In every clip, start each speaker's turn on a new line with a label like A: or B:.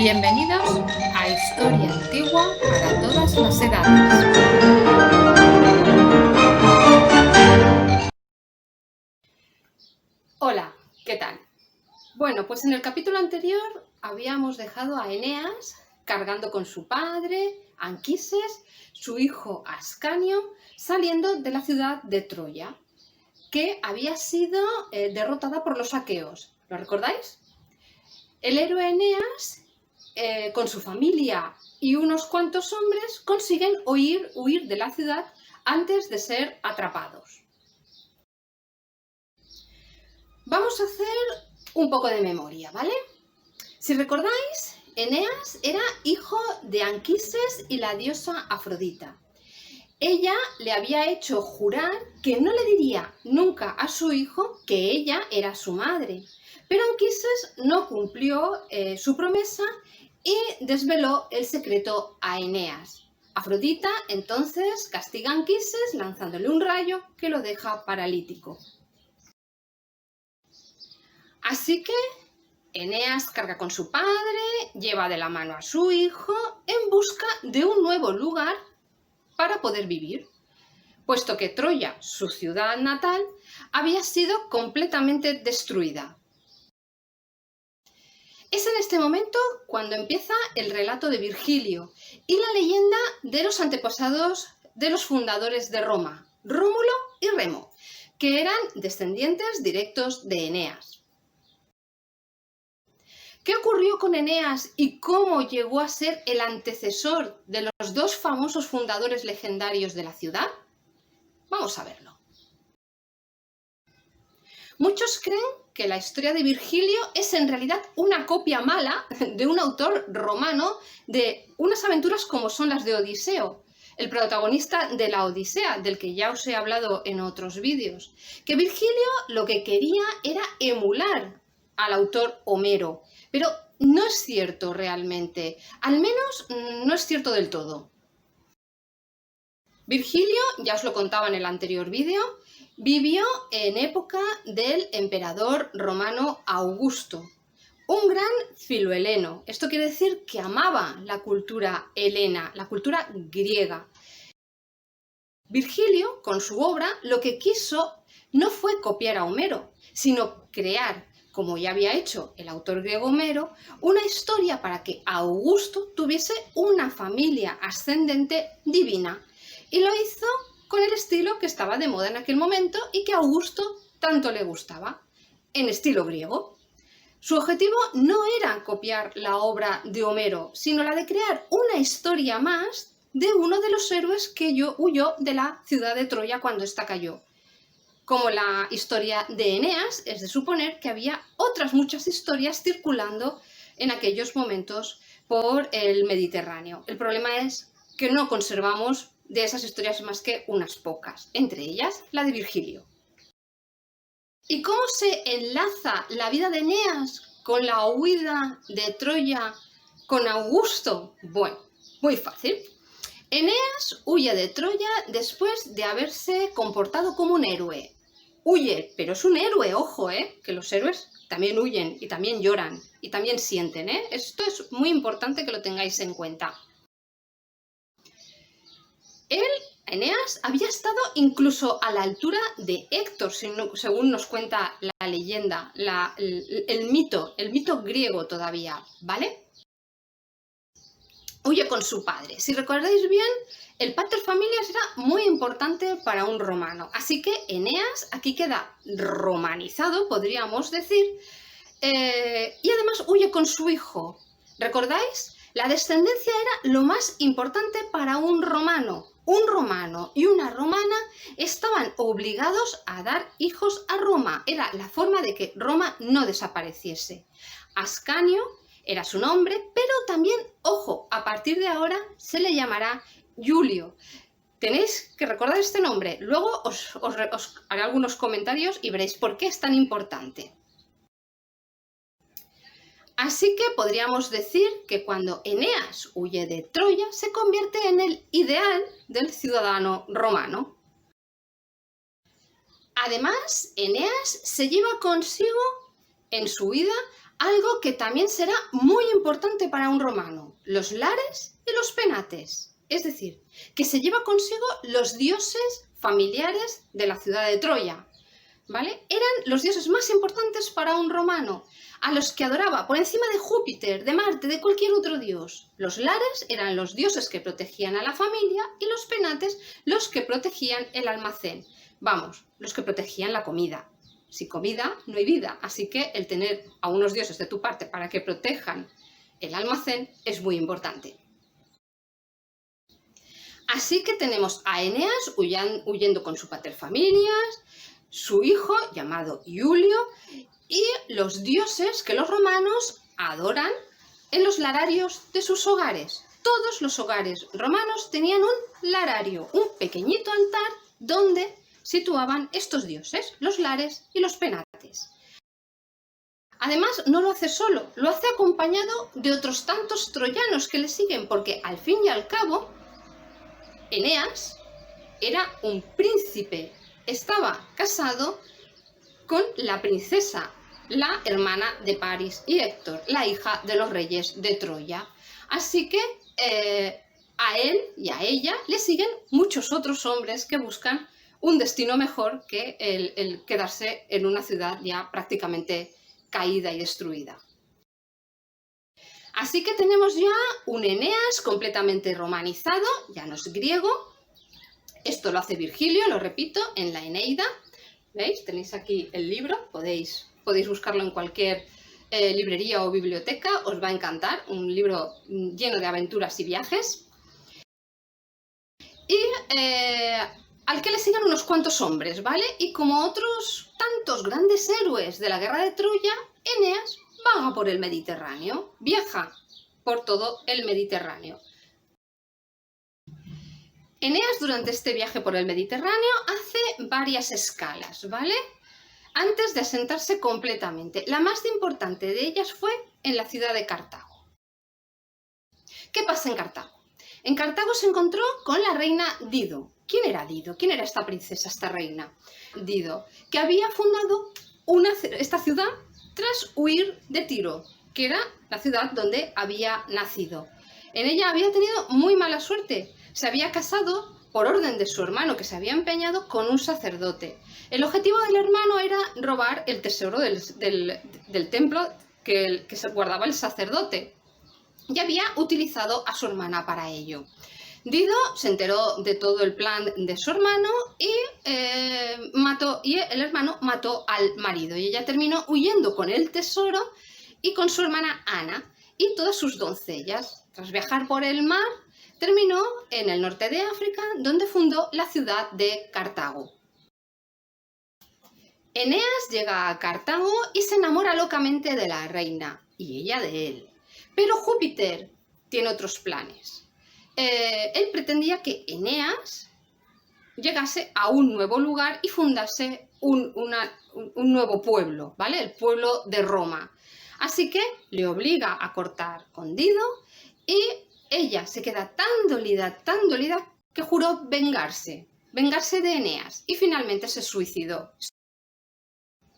A: Bienvenidos a Historia Antigua para todas las edades. Hola, ¿qué tal? Bueno, pues en el capítulo anterior habíamos dejado a Eneas cargando con su padre, Anquises, su hijo Ascanio, saliendo de la ciudad de Troya, que había sido derrotada por los aqueos. ¿Lo recordáis? El héroe Eneas, con su familia y unos cuantos hombres, consiguen huir de la ciudad antes de ser atrapados. Vamos a hacer un poco de memoria, ¿vale? Si recordáis, Eneas era hijo de Anquises y la diosa Afrodita. Ella le había hecho jurar que no le diría nunca a su hijo que ella era su madre, pero Anquises no cumplió su promesa y desveló el secreto a Eneas. Afrodita entonces castiga a Anquises lanzándole un rayo que lo deja paralítico. Así que Eneas carga con su padre, lleva de la mano a su hijo en busca de un nuevo lugar para poder vivir, puesto que Troya, su ciudad natal, había sido completamente destruida. Es en este momento cuando empieza el relato de Virgilio y la leyenda de los antepasados de los fundadores de Roma, Rómulo y Remo, que eran descendientes directos de Eneas. ¿Qué ocurrió con Eneas y cómo llegó a ser el antecesor de los dos famosos fundadores legendarios de la ciudad? Vamos a verlo. Muchos creen que la historia de Virgilio es en realidad una copia mala de un autor romano de unas aventuras como son las de Odiseo, el protagonista de la Odisea, del que ya os he hablado en otros vídeos. Que Virgilio lo que quería era emular al autor Homero, pero no es cierto realmente, al menos no es cierto del todo. Virgilio, ya os lo contaba en el anterior vídeo, vivió en época del emperador romano Augusto, un gran filoheleno. Esto quiere decir que amaba la cultura helena, la cultura griega. Virgilio, con su obra, lo que quiso no fue copiar a Homero, sino crear, como ya había hecho el autor griego Homero, una historia para que Augusto tuviese una familia ascendente divina. Y lo hizo con el estilo que estaba de moda en aquel momento y que a Augusto tanto le gustaba, en estilo griego. Su objetivo no era copiar la obra de Homero, sino la de crear una historia más de uno de los héroes que huyó de la ciudad de Troya cuando ésta cayó. Como la historia de Eneas, es de suponer que había otras muchas historias circulando en aquellos momentos por el Mediterráneo. El problema es que no conservamos de esas historias más que unas pocas, entre ellas la de Virgilio. ¿Y cómo se enlaza la vida de Eneas con la huida de Troya con Augusto? Bueno, muy fácil. Eneas huye de Troya después de haberse comportado como un héroe. Huye, pero es un héroe, ojo, que los héroes también huyen y también lloran y también sienten. Esto es muy importante que lo tengáis en cuenta. Eneas había estado incluso a la altura de Héctor, según nos cuenta la leyenda, el mito griego todavía, ¿vale? Huye con su padre. Si recordáis bien, el pater familias era muy importante para un romano, así que Eneas aquí queda romanizado, podríamos decir, y además huye con su hijo. ¿Recordáis? La descendencia era lo más importante para un romano. Un romano y una romana estaban obligados a dar hijos a Roma. Era la forma de que Roma no desapareciese. Ascanio era su nombre, pero también, ojo, a partir de ahora se le llamará Julio. Tenéis que recordar este nombre. Luego os haré algunos comentarios y veréis por qué es tan importante. Así que podríamos decir que cuando Eneas huye de Troya se convierte en el ideal del ciudadano romano. Además, Eneas se lleva consigo en su huida algo que también será muy importante para un romano, los lares y los penates. Es decir, que se lleva consigo los dioses familiares de la ciudad de Troya, ¿vale? Eran los dioses más importantes para un romano, a los que adoraba por encima de Júpiter, de Marte, de cualquier otro dios. Los lares eran los dioses que protegían a la familia y los penates los que protegían el almacén. Vamos, los que protegían la comida. Sin comida no hay vida, así que el tener a unos dioses de tu parte para que protejan el almacén es muy importante. Así que tenemos a Eneas huyendo con su paterfamilias, su hijo llamado Iulio y los dioses que los romanos adoran en los lararios de sus hogares. Todos los hogares romanos tenían un larario, un pequeñito altar donde situaban estos dioses, los lares y los penates. Además, no lo hace solo, lo hace acompañado de otros tantos troyanos que le siguen, porque al fin y al cabo, Eneas era un príncipe, estaba casado con la princesa, la hermana de Paris y Héctor, la hija de los reyes de Troya. Así que a él y a ella le siguen muchos otros hombres que buscan un destino mejor que el quedarse en una ciudad ya prácticamente caída y destruida. Así que tenemos ya un Eneas completamente romanizado, ya no es griego. Esto lo hace Virgilio, lo repito, en la Eneida. ¿Veis? Tenéis aquí el libro, podéis buscarlo en cualquier librería o biblioteca, os va a encantar, un libro lleno de aventuras y viajes. Y al que le siguen unos cuantos hombres, ¿vale? Y como otros tantos grandes héroes de la guerra de Troya, Eneas vaga por el Mediterráneo, viaja por todo el Mediterráneo. Eneas durante este viaje por el Mediterráneo hace varias escalas, ¿vale? Antes de asentarse completamente. La más importante de ellas fue en la ciudad de Cartago. ¿Qué pasa en Cartago? En Cartago se encontró con la reina Dido. ¿Quién era Dido? ¿Quién era esta princesa, esta reina? Dido, que había fundado esta ciudad tras huir de Tiro, que era la ciudad donde había nacido. En ella había tenido muy mala suerte. Se había casado por orden de su hermano, que se había empeñado con un sacerdote. El objetivo del hermano era robar el tesoro del templo que se guardaba el sacerdote, y había utilizado a su hermana para ello. Dido se enteró de todo el plan de su hermano y el hermano mató al marido, y ella terminó huyendo con el tesoro y con su hermana Ana y todas sus doncellas. Tras viajar por el mar, terminó en el norte de África, donde fundó la ciudad de Cartago. Eneas llega a Cartago y se enamora locamente de la reina, y ella de él. Pero Júpiter tiene otros planes. Él pretendía que Eneas llegase a un nuevo lugar y fundase un nuevo pueblo, ¿vale? El pueblo de Roma. Así que le obliga a cortar con Dido y ella se queda tan dolida, que juró vengarse de Eneas y finalmente se suicidó.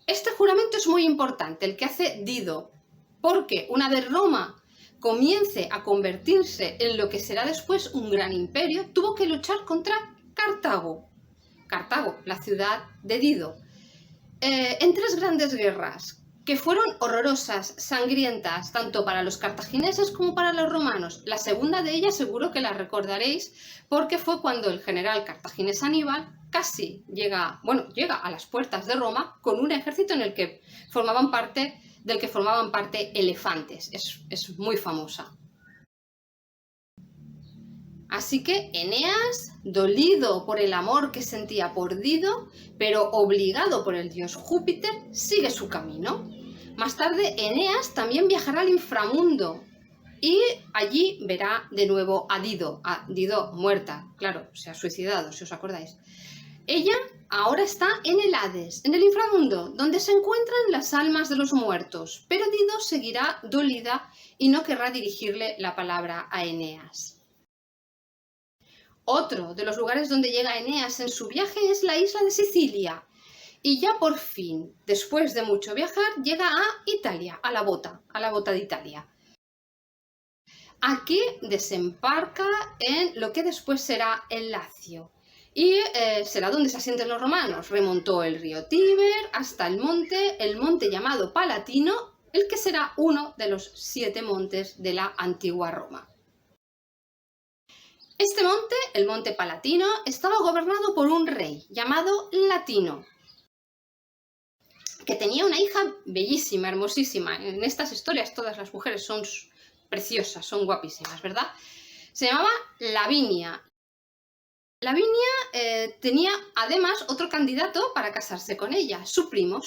A: Este juramento es muy importante, el que hace Dido, porque una vez Roma comience a convertirse en lo que será después un gran imperio, tuvo que luchar contra Cartago. Cartago, la ciudad de Dido, en 3 grandes guerras que fueron horrorosas, sangrientas, tanto para los cartagineses como para los romanos. La segunda de ellas seguro que la recordaréis, porque fue cuando el general cartaginés Aníbal casi llega a las puertas de Roma con un ejército del que formaban parte elefantes. Es muy famosa. Así que Eneas, dolido por el amor que sentía por Dido, pero obligado por el dios Júpiter, sigue su camino. Más tarde, Eneas también viajará al inframundo y allí verá de nuevo a Dido muerta, claro, se ha suicidado, si os acordáis. Ella ahora está en el Hades, en el inframundo, donde se encuentran las almas de los muertos, pero Dido seguirá dolida y no querrá dirigirle la palabra a Eneas. Otro de los lugares donde llega Eneas en su viaje es la isla de Sicilia. y ya por fin, después de mucho viajar, llega a Italia, a la bota de Italia. Aquí desembarca en lo que después será el Lacio y será donde se asienten los romanos. Remontó el río Tíber hasta el monte llamado Palatino, el que será uno de los 7 montes de la antigua Roma. Este monte, el monte Palatino, estaba gobernado por un rey llamado Latino, que tenía una hija bellísima, hermosísima. En estas historias todas las mujeres son preciosas, son guapísimas, ¿verdad? Se llamaba Lavinia. Lavinia tenía además otro candidato para casarse con ella, su primo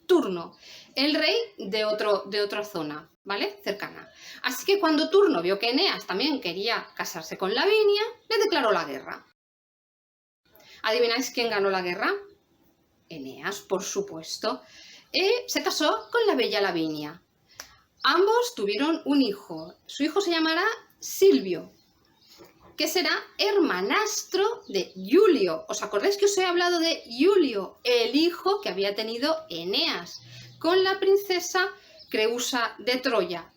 A: Turno, el rey de otra zona, ¿vale? Cercana. Así que cuando Turno vio que Eneas también quería casarse con Lavinia, le declaró la guerra. ¿Adivináis quién ganó la guerra? Eneas, por supuesto. Se casó con la bella Lavinia. Ambos tuvieron un hijo. Su hijo se llamará Silvio, que será hermanastro de Julio. ¿Os acordáis que os he hablado de Julio, el hijo que había tenido Eneas con la princesa Creusa de Troya?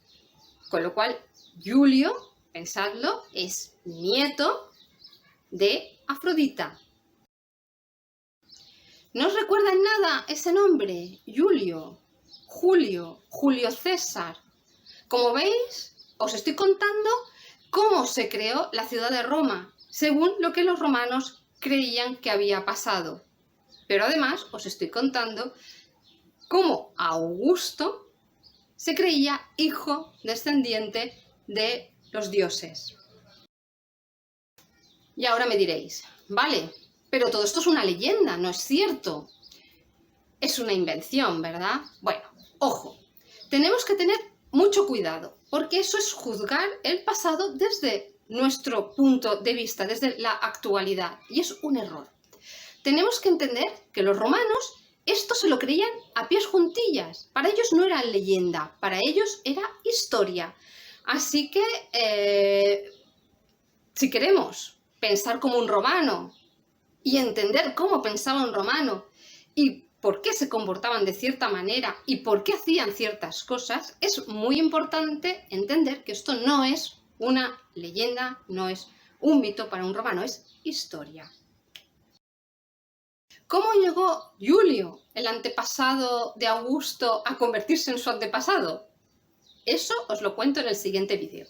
A: Con lo cual, Julio, pensadlo, es nieto de Afrodita. ¿No os recuerda en nada ese nombre? Julio, Julio César. Como veis, os estoy contando cómo se creó la ciudad de Roma, según lo que los romanos creían que había pasado. Pero además os estoy contando cómo Augusto se creía hijo descendiente de los dioses. Y ahora me diréis, vale, pero todo esto es una leyenda, no es cierto. Es una invención, ¿verdad? Bueno, ojo, tenemos que tener mucho cuidado, porque eso es juzgar el pasado desde nuestro punto de vista, desde la actualidad, y es un error. Tenemos que entender que los romanos esto se lo creían a pies juntillas. Para ellos no era leyenda, para ellos era historia. Así que, si queremos pensar como un romano y entender cómo pensaba un romano y por qué se comportaban de cierta manera y por qué hacían ciertas cosas, es muy importante entender que esto no es una leyenda, no es un mito para un romano, es historia. ¿Cómo llegó Julio, el antepasado de Augusto, a convertirse en su antepasado? Eso os lo cuento en el siguiente vídeo.